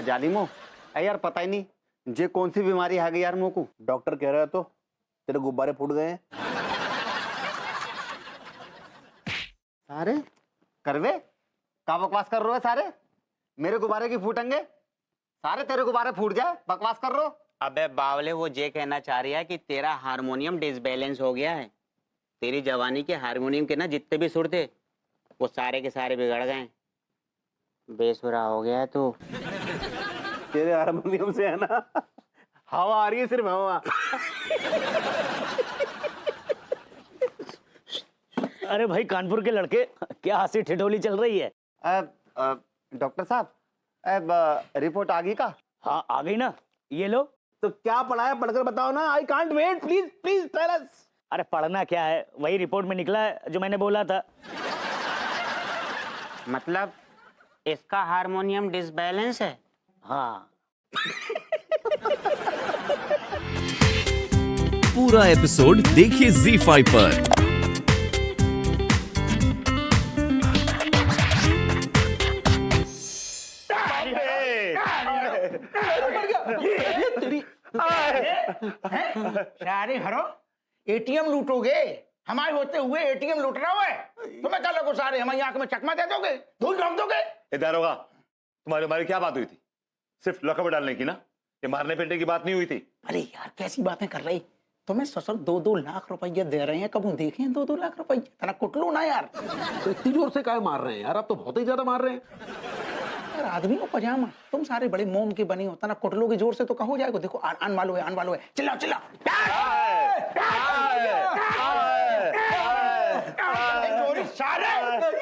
जालिमो यार पता ही नहीं जे कौन सी बीमारी आ गई यार मुंह को। डॉक्टर कह रहा है तो तेरे गुब्बारे फूट गए हैं। सारे करवे का बकवास कर रहे हो सारे? मेरे गुब्बारे की फूटेंगे? सारे तेरे गुब्बारे फूट जाए, बकवास कर रहे हो। अबे बावले, वो ये कहना चाह रही है कि तेरा हारमोनियम डिसबैलेंस हो गया है। तेरी जवानी के हारमोनियम के ना जितने भी सुर थे वो सारे के सारे बिगड़ गए। बेसुरा हो गया है तू। तेरे हारमोनियम से है ना हवा आ रही है, सिर्फ हवा। अरे भाई कानपुर के लड़के, क्या हंसी ठिठोली चल रही है? डॉक्टर साहब रिपोर्ट आ गई का? हाँ आ गई ना, ये लो। तो क्या पढ़ा है, पढ़कर बताओ ना। I can't wait, please please tell us. अरे पढ़ना क्या है, वही रिपोर्ट में निकला है जो मैंने बोला था। मतलब इसका हारमोनियम डिसबैलेंस है? हाँ। पूरा एपिसोड देखिए ZEE5 पर। सारे हरो एटीएम लूटोगे, हमारे होते हुए एटीएम लूट रहा है। तुम्हें क्या लगो सारे हमारी आंख में चकमा दे दोगे, धूल झोंक दोगे? दारोगा, तुम्हारी क्या बात हुई थी? सिर्फ लॉकअप में डालने की ना, ये मारने पीटने की बात नहीं हुई थी। अरे यार कैसी बातें कर रही। तुम्हें ससुर 2-2 लाख रुपए दे रहे हैं, कब देखे हैं 2-2 लाख रुपए? तना कुटलू ना यार। तो इतनी जोर से काहे मार रहे हैं यार? आप तो बहुत ही ज्यादा मार रहे हैं यार। आदमी को पजामा, तुम सारे बड़े मोम के बने हो, तना कुटलो की जोर से तो कहो जाएगा। देखो आन वालो है, आन वालो है। चिल्लाओ चिल्लाओ। सारे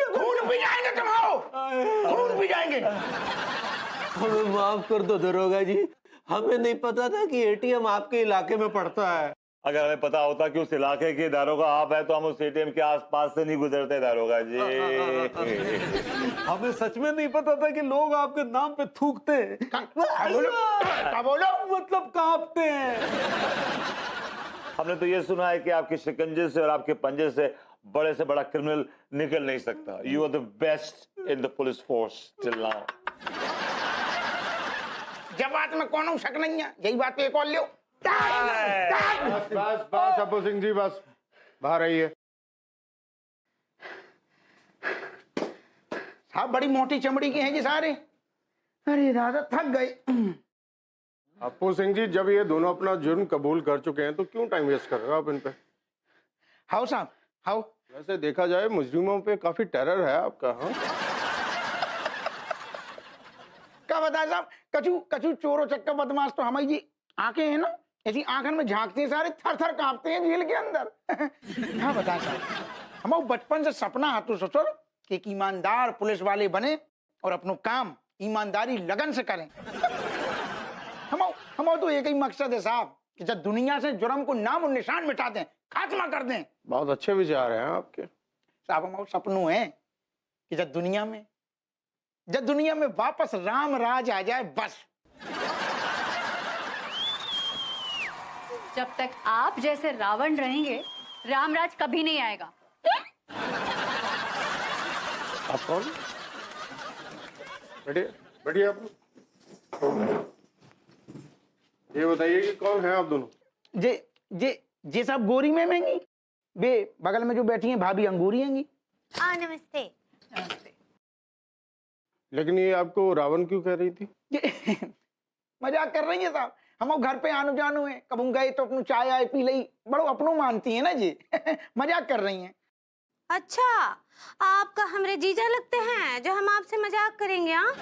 खून पी जाएंगे, तुम आओ खून पी जाएंगे। हमें माफ कर दो दरोगा जी, हमें नहीं पता था कि एटीएम आपके इलाके में पड़ता है। अगर हमें पता होता कि उस इलाके के दारोगा आप है तो हम उस एटीएम के आसपास से नहीं गुजरते दारोगा जी। हमें सच में नहीं पता था कि लोग आपके नाम पे थूकते हैं। क्या बोलो? मतलब कांपते हैं। हमने तो ये सुना है कि आपके शिकंजे से और आपके पंजे से बड़े से बड़ा क्रिमिनल निकल नहीं सकता। You are the best in the police force till now. जब बात में कौन शक नहीं है, यही बात पे एक और लियो। बस बस बस अप्पू सिंह जी, बस बाहर आइए। साहब बड़ी मोटी चमड़ी के हैं जी सारे। अरे दादा थक गए। अप्पू सिंह जी, जब ये दोनों अपना जुर्म कबूल कर चुके हैं तो क्यों टाइम वेस्ट कर रहे हो आप इन पे? हाउ साहब हाउ। वैसे देखा जाए मुजरिमों पे काफी टेरर है आपका। हाँ क्या बताए साहब, कचू कचू चोरो चक्का बदमाश तो हमारी जी आंखें हैं ना, ऐसी आंखन में झांकते हैं सारे, थर थर कांपते हैं जेल के अंदर। क्या बताए साहब, हमारे बचपन से सपना हाथों ससुर कि एक ईमानदार पुलिस वाले बने और अपनो काम ईमानदारी लगन से करें। हम तो एक ही मकसद है साहब कि जब दुनिया से जुर्म को नाम और निशान मिटा दें, खात्मा कर दें। बहुत अच्छे विचार हैं आपके साहब। हमारा सपनों है कि जब दुनिया में वापस राम राज आ जाए, बस। जब तक आप जैसे रावण रहेंगे, रामराज कभी नहीं आएगा। आप कौन? बैठिए बैठिए आप। ये बताइए कि कौन है आप दोनों? जे साहब गोरी में महंगी, बे बगल में जो बैठी हैं भाभी अंगूरी हैंगी। नमस्ते। नमस्ते। लेकिन ये आपको रावण क्यों कह रही थी? मजाक कर रही है साहब। हम घर पे आनो जानो है, कब हम गए तो अपनों चाय आए पी लई, बड़ो अपनों मानती है ना जी। मजाक कर रही हैं। अच्छा, आपका हमरे जीजा लगते हैं जो हम आपसे मजाक करेंगे? हाँ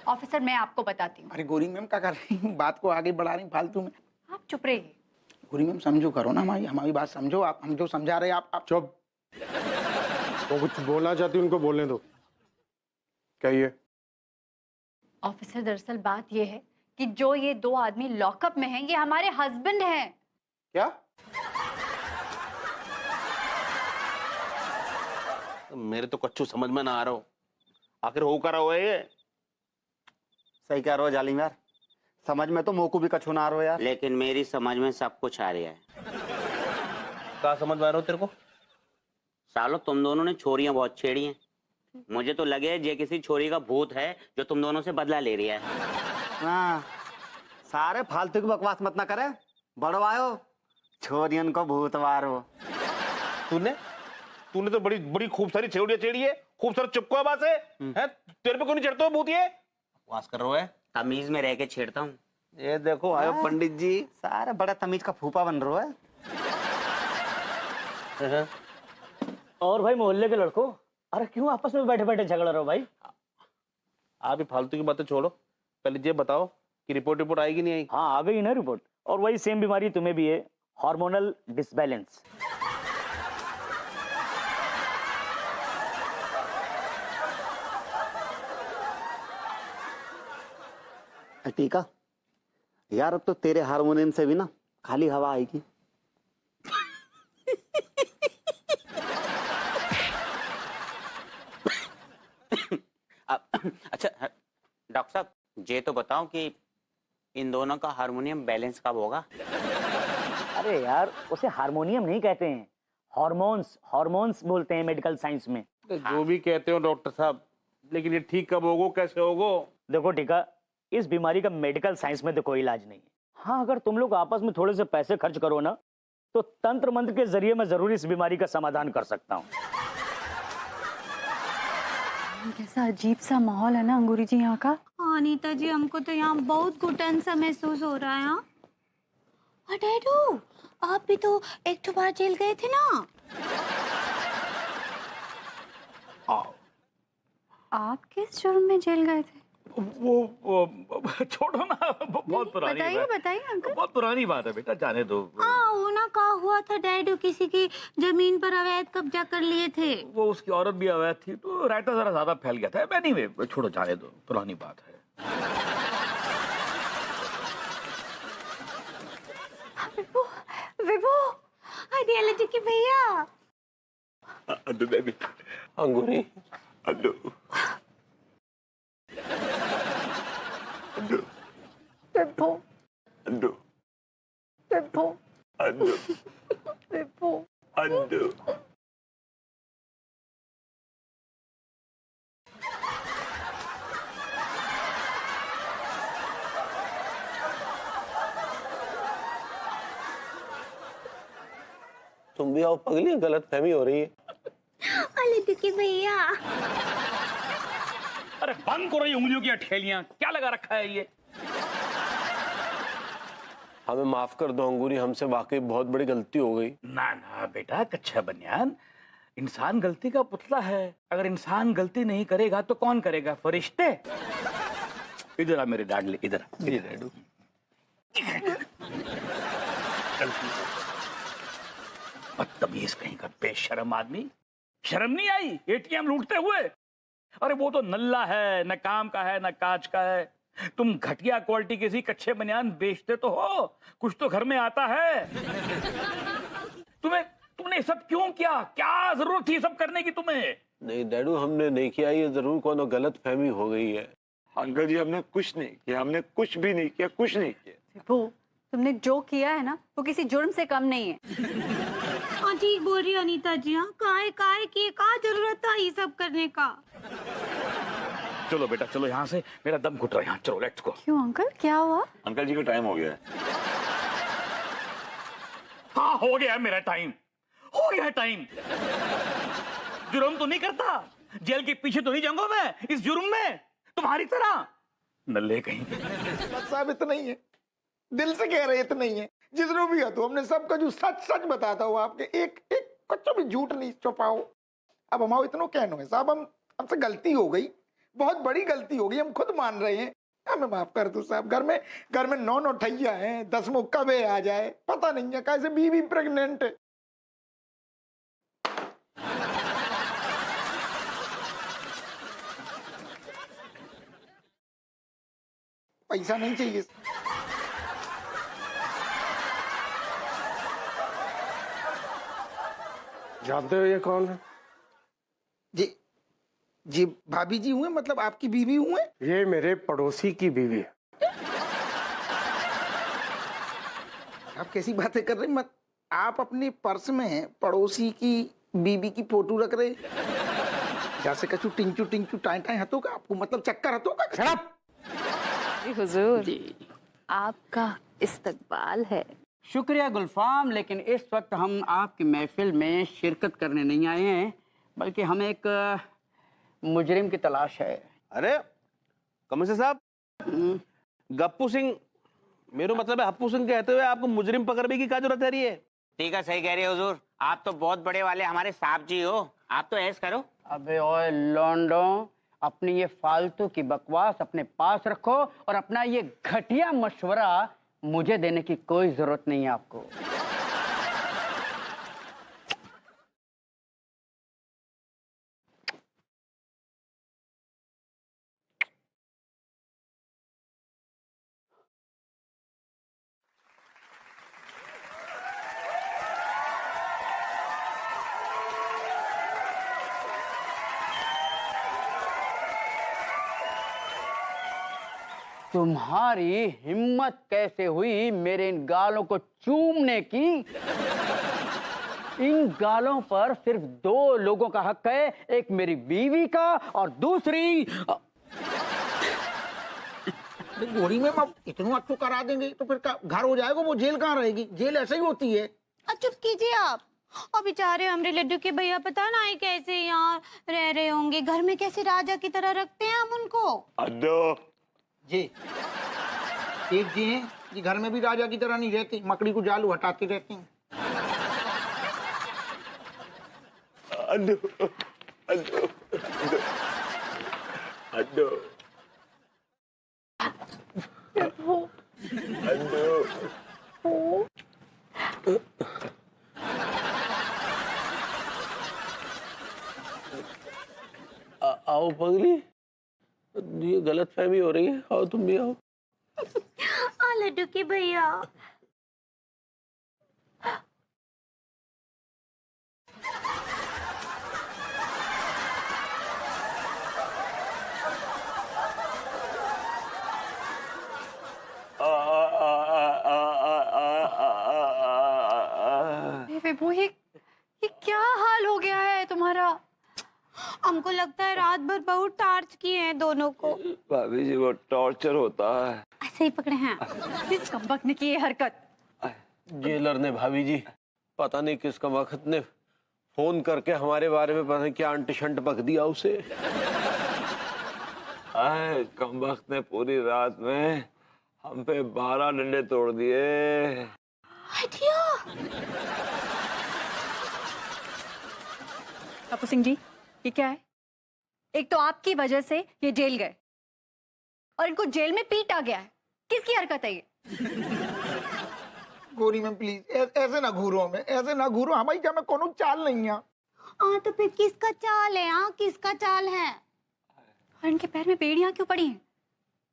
ऑफिसर, मैं आपको बताती हूँ। अरे गोरी मैम क्या कर रही हूँ, बात को आगे बढ़ा रही फालतू में। आप चुप रहिए। गोरी मैम समझो करो ना, हमारी बात समझो। आप हम जो समझा रहे हैं आप चुप। वो कुछ बोलना चाहती उनको बोलने दो। कहिए। ऑफिसर, दरअसल बात ये है कि जो ये 2 आदमी लॉकअप में हैं, ये हमारे हस्बैंड हैं। क्या? मेरे तो कच्चू समझ में ना आ रहा हो, आखिर हो कर रहा हो ये? सही कह रहे हो जालिम यार, समझ में तो मोको भी कछु ना आ रहा हो यार। लेकिन मेरी समझ में सब कुछ आ रहा है। क्या समझ में आ रहा हो तेरे को? सालो तुम दोनों ने छोरियां बहुत छेड़ी हैं, मुझे तो लगे ये किसी छोरी का भूत है जो तुम दोनों से बदला ले रही है। हाँ सारे फालतू की बकवास मत ना करे, बड़ो आयो छोरियन को भूत मारो। तूने तूने तो बड़ी बड़ी खूब सारी छेड़िया चेड़ी है, खूब सारा चुपको है बात है, तेरे पे क्यों नहीं चढ़ते हो भूत ये? बकवास कर रहे हो? तमीज में रह के छेड़ता हूँ। ये देखो आयो पंडित जी। सारे बड़ा तमीज का फूफा बन रहे है। और भाई मोहल्ले के लड़कों, अरे क्यों आपस में बैठे बैठे झगड़ रहे हो भाई? आप ही फालतू की बातें छोड़ो, पहले ये बताओ कि रिपोर्ट आएगी नहीं आई? हाँ आ गई ना रिपोर्ट, और वही सेम बीमारी तुम्हें भी है, हार्मोनल डिसबैलेंस। टीका यार, अब तो तेरे हार्मोनियम से भी ना खाली हवा आएगी। अच्छा डॉक्टर साहब, ये तो बताओ कि इन दोनों का हार्मोनियम बैलेंस कब होगा? अरे यार उसे हार्मोनियम नहीं कहते हैं, हॉर्मोन्स, हॉर्मोन्स बोलते हैं मेडिकल साइंस में। जो भी कहते हो डॉक्टर साहब, लेकिन ये ठीक कब होगो, कैसे होगो? देखो टीका, इस बीमारी का मेडिकल साइंस में तो कोई इलाज नहीं है। हाँ अगर तुम लोग आपस में थोड़े से पैसे खर्च करो ना, तो तंत्र मंत्र के जरिए मैं जरूर इस बीमारी का समाधान कर सकता हूँ। कैसा अजीब सा माहौल है ना अंगूरी जी यहाँ का। हाँ अनीता जी, हमको तो यहाँ बहुत घुटन सा महसूस हो रहा है। हाँ डैडू, आप भी तो एक दो बार जेल गए थे ना? आप किस जुर्म में जेल गए थे? वो छोड़ो ना, बहुत पुरानी बताइए बात। बताइए अंकल। बहुत पुरानी बात है बेटा, जाने दो। हाँ वो ना कहा हुआ था डैडू, किसी की जमीन पर अवैध कब्जा कर लिए थे। वो उसकी औरत भी अवैध थी, तो रायता जरा ज्यादा फैल गया था। एनीवे छोड़ो, जाने दो, पुरानी बात है। विभू, विभू, हरियाला जी के भैया। अड्डू बेबी, अंगूरी, अड्डू, विभू, अड्डू, विभू, अड्डू, विभू। अड्डू। तुम भी आओ पगली, गलत फहमी हो रही है। लड्डू के भैया। अरे बंद करो ये उंगलियों की अठेलियां, क्या लगा रखा है ये? हमें माफ कर दो अंगूरी, हमसे वाकई बहुत बड़ी गलती हो गई। ना ना बेटा, कच्चा बनियान, इंसान गलती का पुतला है। अगर इंसान गलती नहीं करेगा तो कौन करेगा? फरिश्ते। इधर आ मेरे डाडले, इधर आ मेरे डैडू। बदतमीज कहीं का, बेशरम आदमी, शर्म नहीं आई एटीएम लूटते हुए? अरे वो तो नल्ला है, न काम का है न काज का है। तुम घटिया क्वालिटी के कच्चे बनियान बेचते तो हो, कुछ तो घर में आता है। तुमने सब क्यों किया? क्या जरूरत थी सब करने की तुम्हें? नहीं डैडू, हमने नहीं किया, ये जरूर कोनो गलत फहमी हो गई है। अंकल जी, हमने कुछ नहीं किया, हमने कुछ भी नहीं किया, कुछ नहीं किया। विभू, तुमने जो किया है ना वो किसी जुर्म से कम नहीं है। हाँ ठीक बोल रही अनीता जी। हाँ काहे की का जरूरत था ये सब करने का? चलो बेटा चलो यहाँ से, मेरा दम घुट रहा है यहाँ, चलो लेट्स गो। क्यों अंकल, क्या हुआ? अंकल जी का टाइम हो गया है। हाँ हो गया है मेरा टाइम, हो गया है टाइम। जुर्म तो नहीं करता, जेल के पीछे तो नहीं जाऊंगा मैं इस जुर्म में तुम्हारी तरह, नल्ले कहीं। साहब इतना ही है, दिल से कह रहे इतना ही है। जिसने भी हो तो हमने सबका जो सच सच बताता हूँ आपके, एक एक कुछ भी झूठ नहीं छुपाओ। अब हमारे इतना कहना है साहब, हमसे गलती हो गई, बहुत बड़ी गलती हो गई, हम खुद मान रहे हैं। हमें माफ कर दो साहब। घर में 9 ठैया हैं, 10वां कबे आ जाए पता नहीं है, कैसे बीवी प्रेग्नेंट है। पैसा नहीं चाहिए। जानते हो ये कौन है? जी जी भाभी जी हुए, मतलब आपकी बीवी हुए? ये मेरे पड़ोसी की बीवी है। आप कैसी बातें कर रहे हैं? मत, आप अपने पर्स में पड़ोसी की बीवी की फोटो रख रहे? जैसे कछु टिंचू टिंचू टाइम टाइम हतो का आपको मतलब चक्कर हतो का शराब। जी हुजूर, आपका इस्तकबाल है। शुक्रिया गुलफाम, लेकिन इस वक्त हम आपकी महफिल में शिरकत करने नहीं आए हैं, बल्कि हमें एक मुजरिम की तलाश है। अरे कमिश्नर साहब, गप्पू सिंह, मेरा मतलब है हप्पू सिंह कहते हुए आपको मुजरिम पकड़ने की क्या जरूरत है रही है? ठीक है, सही कह रहे हो हुजूर, आप तो बहुत बड़े वाले हमारे साहब जी हो, आप तो ऐस करो। अबे ओए लौंडो, अपनी ये फालतू की बकवास अपने पास रखो और अपना ये घटिया मशवरा मुझे देने की कोई जरूरत नहीं है आपको। तुम्हारी हिम्मत कैसे हुई मेरे इन गालों को चूमने की? इन गालों पर सिर्फ 2 लोगों का हक है, एक मेरी बीवी का और दूसरी। गोरी में अब इतना अच्छो करा देंगे तो फिर घर हो जाएगा, वो जेल कहाँ रहेगी? जेल ऐसे ही होती है। चुप कीजिए आप। और बेचारे हमरे लड्डू के भैया पता ना है कैसे यहाँ रह रहे होंगे, घर में कैसे राजा की तरह रखते हैं हम उनको। अड्डो जी एक जी हैं जी, घर में भी राजा की तरह नहीं रहती, मकड़ी को जालू हटाती रहती हैं। अड्डो अड्डो अड्डो आओ पगली, ये गलत फहमी हो रही है, आओ तुम भी आओ। लड्डू के भैया। विभू, ये क्या हाल हो गया है तुम्हारा? हमको लगता है रात भर बहुत टार्च किए हैं दोनों को। भाभी जी वो टॉर्चर होता है। ऐसे ही पकड़े हैं। किस कमबख्त ने की ये हरकत? जेलर ने भाभी जी, पता नहीं किस वक्त ने फोन करके हमारे बारे में पता नहीं क्या अंट शंट बक दिया उसे। कम वक्त ने पूरी रात में हम पे 12 डंडे तोड़ दिए। कपूर सिंह जी, ये क्या है? एक तो आपकी वजह से ये जेल गए और इनको जेल में पीटा गया है। किसकी हरकत है ये? गोरी मैम प्लीज ऐसे ना घूरो, हमें ऐसे ना घूरो, हमारी क्या में कोनो चाल नहीं है। तो फिर किसका चाल है? किसका चाल है? और इनके पैर में बेड़ियां क्यों पड़ी हैं?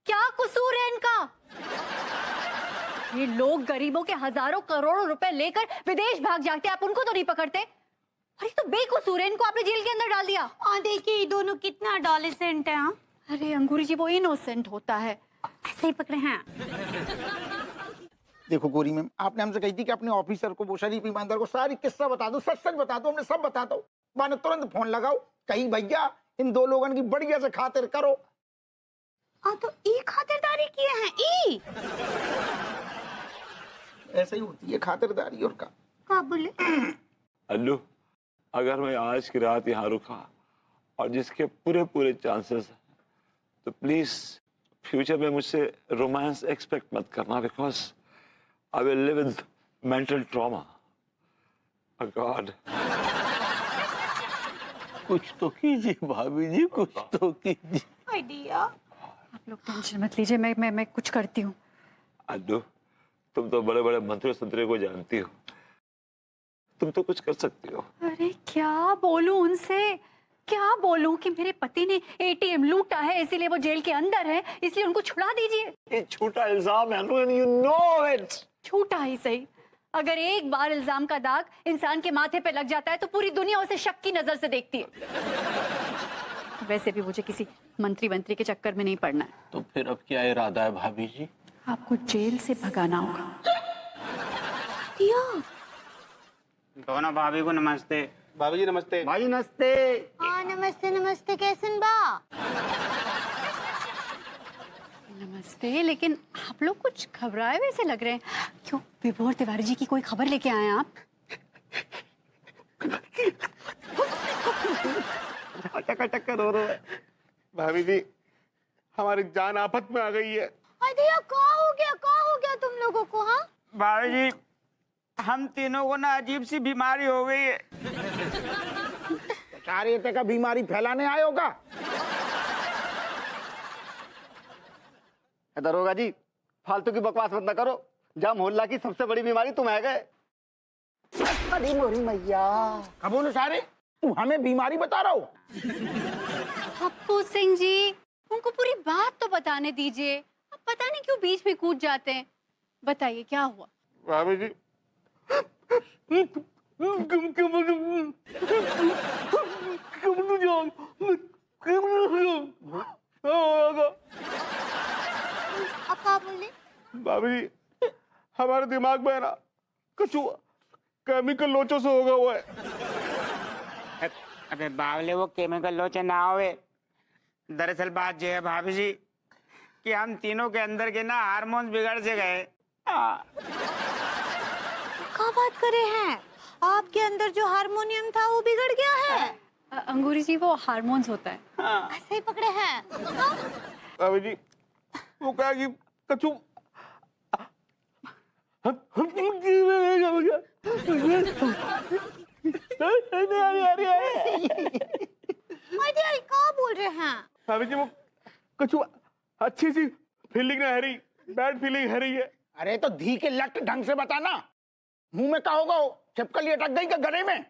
क्या कसूर है इनका? ये लोग गरीबों के हजारों करोड़ों रुपए लेकर विदेश भाग जाते हैं, आप उनको तो नहीं पकड़ते? अरे तो बेकसूर है, इनको आपने जेल के अंदर डाल दिया। देखिए ये दोनों कितना एडोलेसेंट है। अरे अंगूरी जी, वो इनोसेंट होता है। ऐसे ही पकड़े हैं। देखो गोरी मैम, आपने हमसे कही थी कि अपने ऑफिसर को, वो शरीफ ईमानदार को सारी किस्सा बता दो, सच सच बता दो। हमने सब बता दो। मैंने तुरंत फोन लगाओ, कहीं भैया इन 2 लोगों की बढ़िया से खातिर करो। तो ई खातिरदारी किए हैं। ई ऐसे ही होती है खातिरदारी। और का बोले? अल्लू, अगर मैं आज की रात यहाँ रुका और जिसके पूरे पूरे चांसेस हैं, तो प्लीज फ्यूचर में मुझसे रोमांस एक्सपेक्ट मत करना, because I will live with mental trauma. God, कुछ तो कीजिए भाभी जी, कुछ तो कीजिए। आइडिया। आप लोग टेंशन मत लीजिए, मैं कुछ करती हूँ। अल्लू, तुम तो बड़े बड़े मंत्री संतरे को जानती हो, तुम तो कुछ कर सकती हो। अरे क्या बोलूं उनसे? क्या बोलूं कि मेरे पति ने एटीएम लूटा है, इसीलिए वो जेल के अंदर है, इसलिए उनको छुड़ा दीजिए। ये झूठा इल्जाम है, यू नो इट। झूठा ही सही, अगर एक बार इल्जाम का दाग इंसान के माथे पे लग जाता है तो पूरी दुनिया उसे शक की नजर से देखती है। वैसे भी मुझे किसी मंत्री के चक्कर में नहीं पड़ना है। तो फिर अब क्या इरादा है भाभी जी? आपको जेल से भगाना होगा। दोनों भाभी को नमस्ते। भाभी जी नमस्ते। भाई नमस्ते। हाँ नमस्ते नमस्ते, कैसन बा? नमस्ते, लेकिन आप लोग कुछ घबराए वैसे लग रहे हैं। क्यों, विभोर तिवारी जी की कोई खबर लेके आए हैं आप? टक रो रहे हैं। भाभी जी हमारी जान आफत में आ गई है। अरे क्या हो गया तुम लोगों को? हाँ भाभी जी, हम तीनों को ना अजीब सी बीमारी हो गई है। चारियते का बीमारी फैलाने आए होगा। दरोगा जी, फालतू की बकवास मत ना करो। जहाँ मोहल्ला की सबसे बड़ी बीमारी तुम है गए। अरे मोरी मैया, कबूल सारे तू हमें बीमारी बता रहा हो? हप्पू सिंह जी, उनको पूरी बात तो बताने दीजिए। अब पता नहीं क्यों बीच में कूद जाते हैं। बताइए क्या हुआ? भाभी जी अब क्या बोले? भाभी जी हमारे दिमाग में है ना कुछ केमिकल लोचों से होगा हुआ है। अबे बावले, वो केमिकल लोचे ना होवे। दरअसल बात ये है भाभी जी कि हम तीनों के अंदर के ना हार्मोन बिगड़ से गए। क्या बात करे हैं? आपके अंदर जो हारमोनियम था वो बिगड़ गया है? अंगूरी जी, वो हार्मोन्स होता है। ऐसे ही पकड़े हैं? भाभी जी वो कहा कि कछु अरे क्या बोल रहे हैं? भाभी जी वो कछु अच्छी सी फीलिंग ना है रही, बैड फीलिंग है रही है। अरे तो धी के लट ढंग से बताना। मुंह में क्या होगा? छिपकली अटक गई क्या गले में?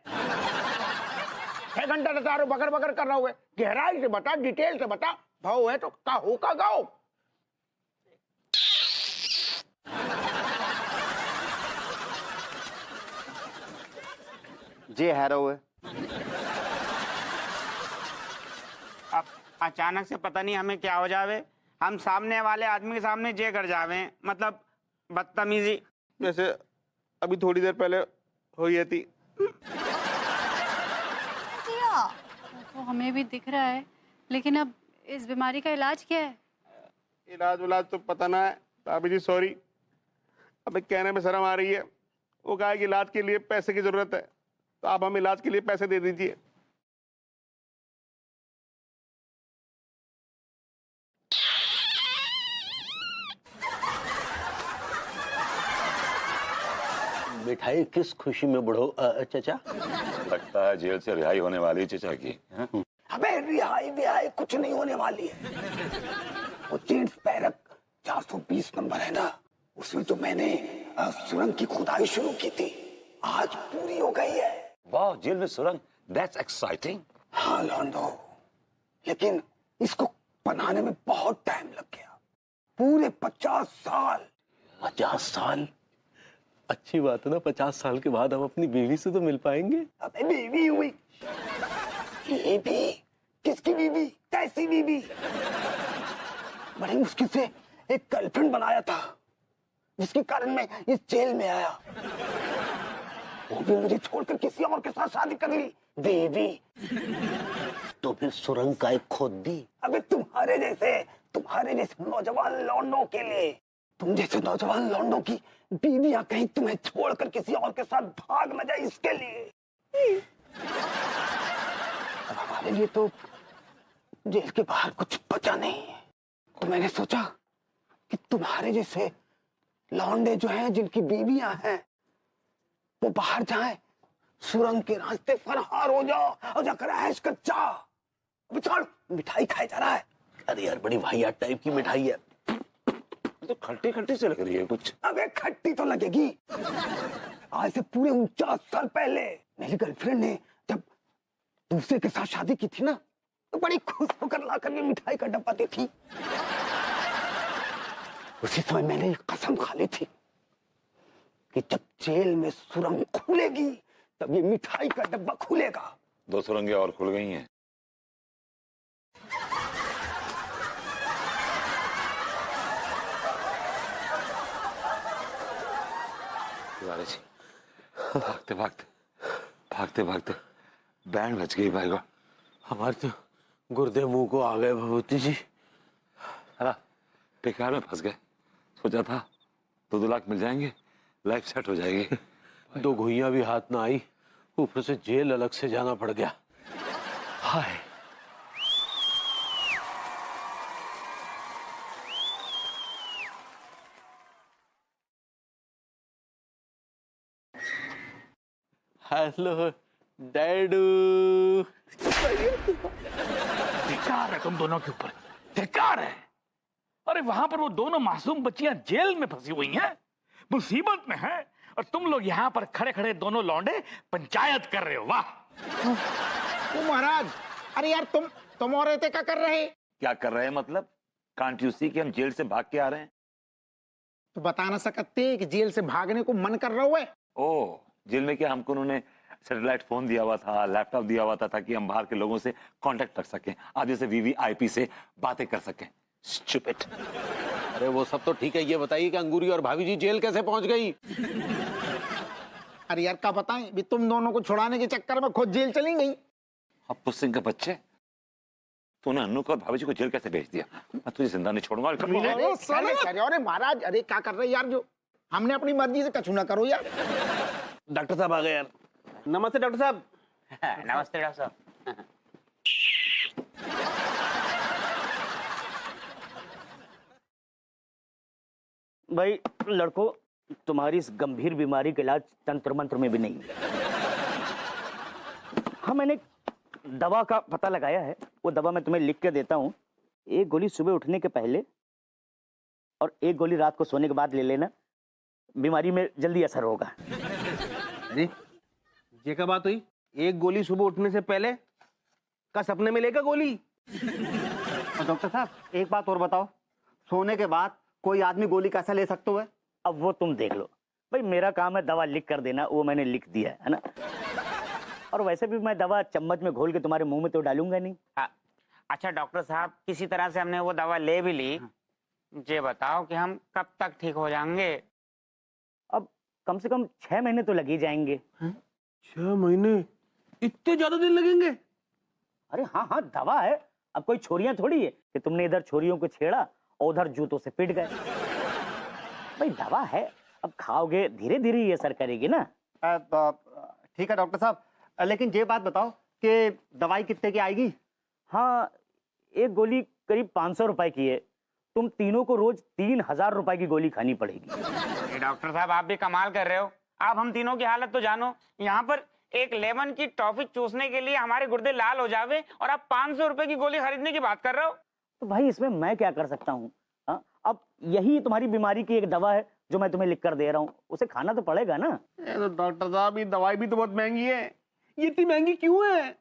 6 घंटा बता रहे, बगर बगर कर रहा हुए। गहराई से बता, डिटेल से बता। भाव है तो का हो का गाओ। जे हैरो है। अब अचानक से पता नहीं हमें क्या हो जावे, हम सामने वाले आदमी के सामने जे कर जावे, मतलब बदतमीजी। जैसे अभी थोड़ी देर पहले हुई थी। तो हमें भी दिख रहा है, लेकिन अब इस बीमारी का इलाज क्या है? इलाज तो पता ना है भाभी जी, सॉरी। हमें कहने में शर्म आ रही है। वो कहा है कि इलाज के लिए पैसे की जरूरत है, तो आप हमें इलाज के लिए पैसे दे दीजिए। मिठाई किस खुशी में बढ़ो चचा? लगता है जेल से रिहाई होने वाली चचा की। अबे रिहाई बिहाई कुछ नहीं होने वाली है। वो जेम्स पैरक 420 नंबर है ना, उसमें तो मैंने सुरंग की खुदाई शुरू की थी, आज पूरी हो गई है। वाह, जेल में सुरंग, दैट्स एक्साइटिंग। हाँ लॉन्डो, लेकिन इसको बनाने में बहुत टाइम लग गया, पूरे 50 साल। 50 साल? अच्छी बात है ना, 50 साल के बाद हम अपनी बीवी से तो मिल पाएंगे। अबे बीवी हुई? बीवी? किसकी बीवी? कैसी बीवी? बड़ी मुश्किल से एक गर्लफ्रेंड बनाया था, जिसके कारण मैं इस जेल में आया। वो भी मुझे छोड़कर किसी और के साथ शादी कर ली। बीवी? तो फिर सुरंग का एक खोद दी। अबे तुम्हारे जैसे नौजवान लौंडों के लिए, तुम जैसे नौजवान लौंडों की बीवियां कहीं तुम्हें छोड़कर किसी और के साथ भाग न जाए, इसके लिए। अब हमारे लिए तो जेल के बाहर कुछ बचा नहीं है, तो मैंने सोचा कि तुम्हारे जैसे लौंडे जो हैं, जिनकी बीवियां हैं, वो बाहर जाएं, सुरंग के रास्ते फरार हो जाओ और जाकर ऐश कर जा। छोड़, मिठाई खाई जा रहा है। अरे यार बड़ी वाहियात टाइप की मिठाई है। तो खट्टी खट्टी से लग रही है कुछ। अबे खट्टी तो लगेगी। आज से पूरे 49 साल पहले मेरी गर्लफ्रेंड ने जब दूसरे के साथ शादी की थी ना, तो बड़ी खुश होकर लाकर ये मिठाई का डब्बा दी थी। उसी समय मैंने ये कसम खा ली थी कि जब जेल में सुरंग खुलेगी तब ये मिठाई का डब्बा खुलेगा। 2 सुरंगें और खुल गई हैं। भागते भागते बैंड बच गई भाई को। हमारे तो गुर्दे मुंह को आ गए भभूति जी। हाँ, बेकार में फंस गए। सोचा था 2-2 लाख मिल जाएंगे, लाइफ सेट हो जाएगी। 2 घुइयां भी हाथ ना आई, ऊपर से जेल अलग से जाना पड़ गया। हाय। हेलो डैडू। धिक्कार है तुम दोनों के ऊपर, धिक्कार है। अरे वहां पर वो दोनों मासूम बच्चियां जेल में फंसी हुई हैं, मुसीबत में हैं, और तुम लोग यहाँ पर खड़े खड़े दोनों लौंडे पंचायत कर रहे हो। वाह। ओ महाराज, अरे यार तुम और रहते क्या कर रहे? क्या कर रहे हैं मतलब? कांट यू सी कि हम जेल से भाग के आ रहे हैं? तो बता ना सकते कि जेल से भागने को मन कर रहा है? ओ, जेल में क्या हमको उन्होंने सैटेलाइट फोन दिया हुआ था, लैपटॉप दिया हुआ था ताकि हम बाहर के लोगों से कांटेक्ट कर सकें, आप जैसे वीवीआईपी से बातें कर सकें। स्टूपिड। अरे वो सब तो ठीक है, ये बताइए कि अंगूरी और भाभी जी जेल कैसे पहुंच गई? अरे यार क्या बताएं, भी तुम दोनों को छुड़ाने के चक्कर में खुद जेल चली गई। अब सिंह के बच्चे, तूने अन्नू को और भाभी जी को जेल कैसे भेज दिया? मैं तुझे जिंदा नहीं छोड़ूंगा। अरे महाराज, अरे क्या कर रहे यार, जो हमने अपनी मर्जी से कछु ना करो यार। डॉक्टर साहब आ गए यार। नमस्ते डॉक्टर साहब। नमस्ते डॉक्टर साहब। भाई लड़कों, तुम्हारी इस गंभीर बीमारी का इलाज तंत्र मंत्र में भी नहीं है। हाँ, मैंने दवा का पता लगाया है, वो दवा मैं तुम्हें लिख के देता हूँ। 1 गोली सुबह उठने के पहले और 1 गोली रात को सोने के बाद ले लेना, बीमारी में जल्दी असर होगा। अरे ये क्या बात हुई? 1 गोली सुबह उठने से पहले, का सपने में लेगा गोली? और डॉक्टर साहब एक बात और बताओ, सोने के बाद कोई आदमी गोली कैसा ले सकते हो? अब वो तुम देख लो भाई, मेरा काम है दवा लिख कर देना, वो मैंने लिख दिया है ना। और वैसे भी मैं दवा चम्मच में घोल के तुम्हारे मुंह में तो डालूंगा नहीं। अच्छा डॉक्टर साहब, किसी तरह से हमने वो दवा ले भी ली, ये बताओ कि हम कब तक ठीक हो जाएंगे? अब कम से कम 6 महीने तो लग ही जाएंगे। 6 महीने? इतने ज्यादा दिन लगेंगे? अरे हाँ हाँ, दवा है, अब कोई छोरियां थोड़ी है कि तुमने इधर छोरियों को छेड़ा और उधर जूतों से पिट गए। भाई दवा है, अब खाओगे धीरे धीरे ये असर करेगी ना। ठीक है डॉक्टर साहब, लेकिन ये बात बताओ कि दवाई कितने की आएगी? हाँ, 1 गोली करीब 500 रुपए की है। तुम तीनों को रोज 3000 रुपए की गोली खानी पड़ेगी। डॉक्टर साहब आप भी कमाल कर रहे हो। आप हम तीनों की हालत तो जानो, यहाँ पर एक लेमन की टॉफी चूसने के लिए हमारे गुर्दे लाल हो जावे, और आप 500 रुपए की गोली खरीदने की बात कर रहे हो। तो भाई इसमें मैं क्या कर सकता हूँ? हाँ, अब यही तुम्हारी बीमारी की एक दवा है जो मैं तुम्हें लिख कर दे रहा हूँ, उसे खाना तो पड़ेगा ना। तो डॉक्टर साहब ये दवाई भी तो बहुत महंगी है, ये इतनी महंगी क्यों है?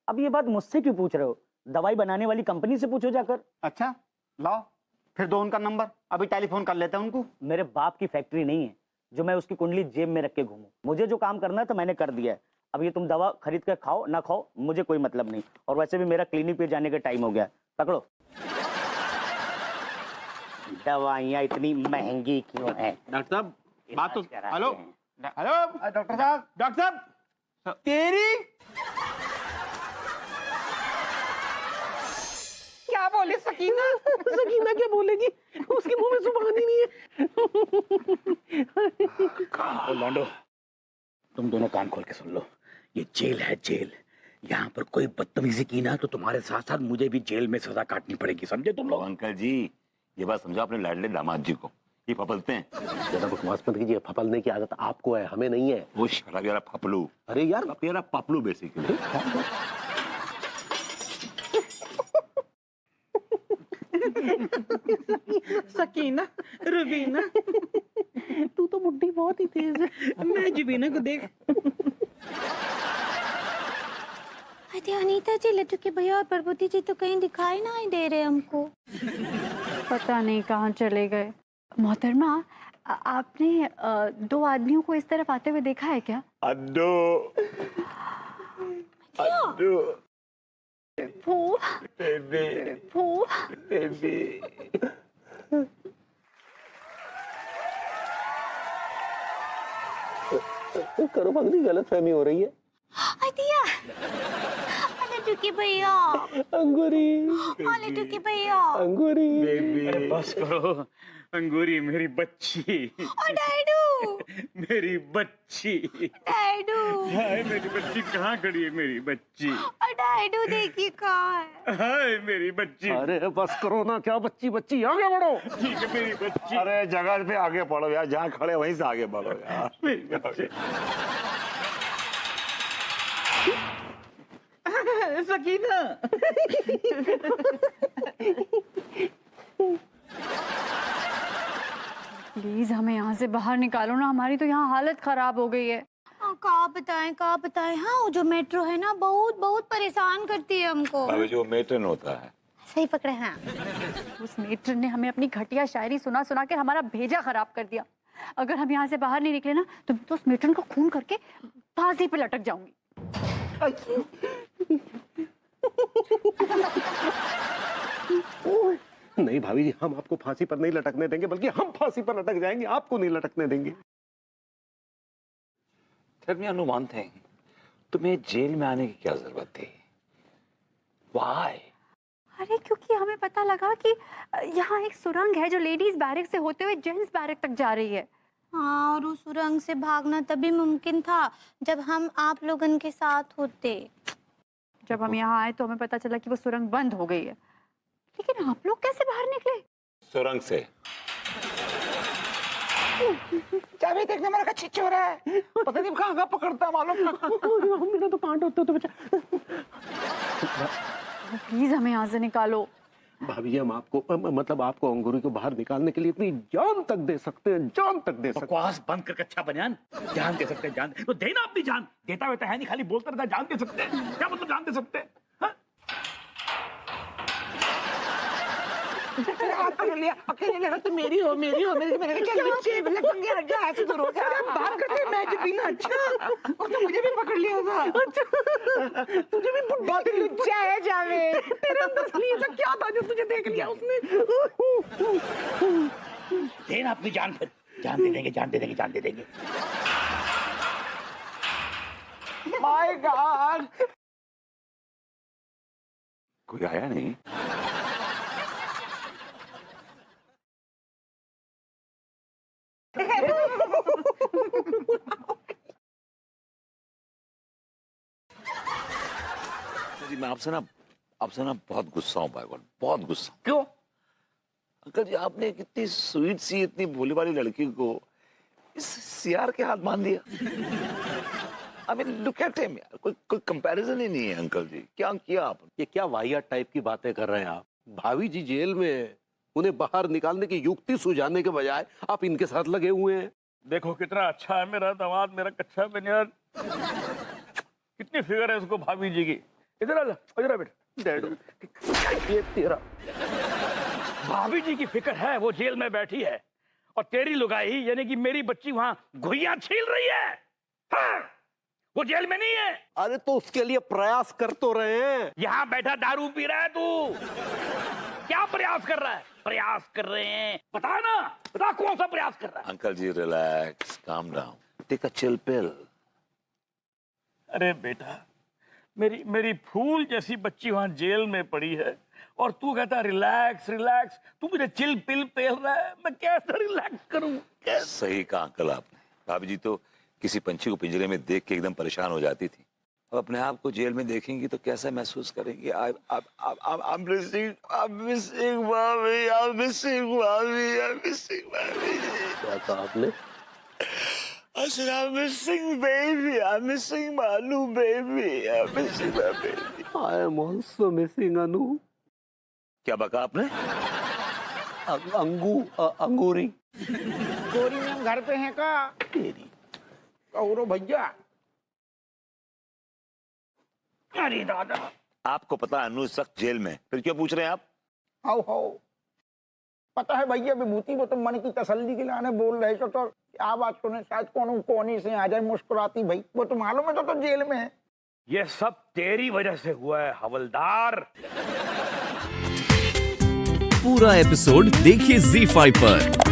अब ये बात मुझसे क्यों पूछ रहे हो? दवाई बनाने वाली कंपनी से पूछो जाकर। अच्छा लाओ फिर दो उनका नंबर, अभी टेलीफोन कर लेते हैं उनको। मेरे बाप की फैक्ट्री नहीं है जो मैं उसकी कुंडली जेब में रख के घूमूं। मुझे जो काम करना है तो मैंने कर दिया है। अब ये तुम दवा खरीद कर खाओ ना खाओ, मुझे कोई मतलब नहीं। और वैसे भी मेरा क्लिनिक पे जाने का टाइम हो गया, पकड़ो। दवाइयाँ इतनी महंगी क्यों हैं? डॉक्टर साहब बात तो, हेलो हेलो डॉक्टर साहब, डॉक्टर साहब तेरी क्या बोले सकीना? सकीना क्या बोलेगी? उसके मुंह में जुबान ही नहीं है। लौंडो, तुम दोनों कान खोल के सुन लो, ये जेल है जेल। यहाँ पर कोई बदतमीजी की ना तो तुम्हारे साथ साथ मुझे भी जेल में सजा काटनी पड़ेगी, समझे तुम लोग? अंकल जी ये बात समझो अपने लाडले दामाद जी को, ये फपलते हैं। ज्यादा बकवास मत कीजिए, फपलने की आदत आपको है, हमें नहीं है। वो शराब यारा फपलू। अरे यार तेरा पपलू बेसिकली। सकीना, रुबीना, तू तो बुड्ढी बहुत ही तेज है। मैं जुबीना को देख। अरे अनीता जी, लड्डू के भैया और प्रभुति जी तो कहीं दिखाई ना ही दे रहे हमको। पता नहीं कहाँ चले गए। मोहतरमा, आपने 2 आदमियों को इस तरफ आते हुए देखा है क्या? अड्डो अड्डो फू बेबी फू बेबी। करो पगली, गलत फहमी हो रही है। दिया टुकी भैया, अंगूरी, ओले टुकी भैया, अंगूरी, अरे बस करो, अंगूरी मेरी बच्ची, ओ डैडू, मेरी बच्ची, डैडू, हाय मेरी बच्ची कहाँ खड़ी है मेरी बच्ची, ओ डैडू देखिए कहाँ है, हाय मेरी बच्ची। अरे बस करो ना, क्या बच्ची बच्ची, आगे बढ़ो। ठीक है मेरी बच्ची, अरे जगह पे आगे बढ़ो यार, जहाँ खड़े वहीं से आगे बढ़ो यार। मेरी बच्ची। सकीना, प्लीज हमें यहाँ से बाहर निकालो ना, हमारी तो यहाँ हालत खराब हो गई है। कहाँ बताएं, हाँ वो जो मेट्रो है ना बहुत बहुत परेशान करती है हमको। भाभी जी वो मेट्रन होता है। सही पकड़े हैं। उस मेट्रन ने हमें अपनी घटिया शायरी सुना सुना के हमारा भेजा खराब कर दिया। अगर हम यहाँ से बाहर नहीं निकले ना तो मैं तो उस मेट्रन को खून करके फांसी पे लटक जाऊंगी। नहीं भाभी जी, हम आपको फांसी पर नहीं लटकने देंगे, बल्कि हम फांसी पर लटक जाएंगे, आपको नहीं लटकने देंगे। Tell me one thing, तुम्हें जेल में आने की क्या जरूरत थी? Why? अरे क्योंकि हमें पता लगा कि यहाँ एक सुरंग है जो लेडीज बैरक से होते हुए जेंट्स बैरक तक जा रही है। हाँ, और उस सुरंग से भागना तभी मुमकिन था जब हम आप लोगन के साथ होते। जब हम यहाँ आए तो हमें पता चला कि वो सुरंग बंद हो गई है। लेकिन आप लोग कैसे बाहर निकले? सुरंग से। चाबी देखने मेरा कच्ची चोर है, पता नहीं कहाँ पकड़ता मालूम ना। मेरा तो कांट होता तो बचा। प्लीज हमें यहाँ से निकालो। भाभी जी हम आपको मतलब आपको अंगूरी को बाहर निकालने के लिए इतनी जान तक दे सकते हैं, जान तक दे सकते हैं। बकवास बंद कर कच्चा बनियान, जान दे सकते हैं, जान तो देना अपनी जान, देता हुआ है नहीं, खाली बोलता रहता है जान दे सकते हैं। क्या मतलब जान दे सकते हैं? अकेले तो मेरी हो मेरे क्या बच्चे मतलब पंगे रख जा, ऐसे तो रोजा बाहर करते मैच पीना। अच्छा उसने मुझे भी पकड़ लिया था। अच्छा तुझे भी बहुत लुच्चा है जावे, तेरे अंदर असली ऐसा क्या था जो तुझे देख लिया उसने? देना अपनी जान, फिर जान दे देंगे, जान दे देंगे, जान दे देंगे। माय गॉड, कोई आया नहीं? जी मैं आपसे ना बहुत गुस्सा हूँ भाई, बहुत गुस्सा। क्यों? अंकल जी आपने एक इतनी स्वीट सी इतनी भोली वाली लड़की को इस सियार के हाथ मान दिया। I mean look at him यार, कोई कंपैरिजन ही नहीं है। अंकल जी क्या किया आपने? ये क्या वाहियात टाइप की बातें कर रहे हैं आप? भाभी जी जेल में है, उन्हें बाहर निकालने की युक्ति सुझाने के बजाय आप इनके साथ लगे हुए हैं। देखो कितना अच्छा है मेरा दामाद, मेरा कच्चा बनियान, कितनी फिगर है उसको भाभी जी की। इधर आ बेटा। डैडो ये तेरा भाभी जी की फिक्र है, वो जेल में बैठी है और तेरी लुगाई यानी कि मेरी बच्ची वहां घुइयां छील रही है। हाँ, वो जेल में नहीं है। अरे तो उसके लिए प्रयास कर तो रहे हैं। यहाँ बैठा दारू पी रहा है तू, क्या प्रयास कर रहा है? प्रयास कर रहे हैं, बता ना, बता कौन सा प्रयास कर रहा है? Uncle ji relax, calm down, take a chill pill. अरे बेटा, मेरी फूल जैसी बच्ची वहां जेल में पड़ी है और तू कहता रिलैक्स रिलैक्स। तू मुझे चिल पिल पेल रहा है, मैं कैसे रिलैक्स करूं? सही कहा अंकल आपने। भाभी जी तो किसी पंछी को पिंजरे में देख के एकदम परेशान हो जाती थी, अब अपने आप को जेल में देखेंगी तो कैसा महसूस करेंगी? I'm missing mommy, I'm missing mommy, I'm missing mommy। क्या कहा आपने? I said I'm missing baby, I'm missing Manu baby, I'm missing my baby। I am also missing Anu। क्या बका आपने? अंगूरी। गोरी में हम घर पे हैं का? तेरी कौरो भैया। अरे दादा, आपको पता है अनु इस वक्त जेल में, फिर क्यों पूछ रहे हैं आप? हाउ पता है भैया विभूति, वो तो मन की तसल्ली के लिए बोल रहे थे, तो क्या बात सुने शायद कोने से आ जाए मुस्कुराती भाई, वो तो मालूम है तो जेल में है। ये सब तेरी वजह से हुआ है हवलदार। पूरा एपिसोड देखिए ZEE5 पर।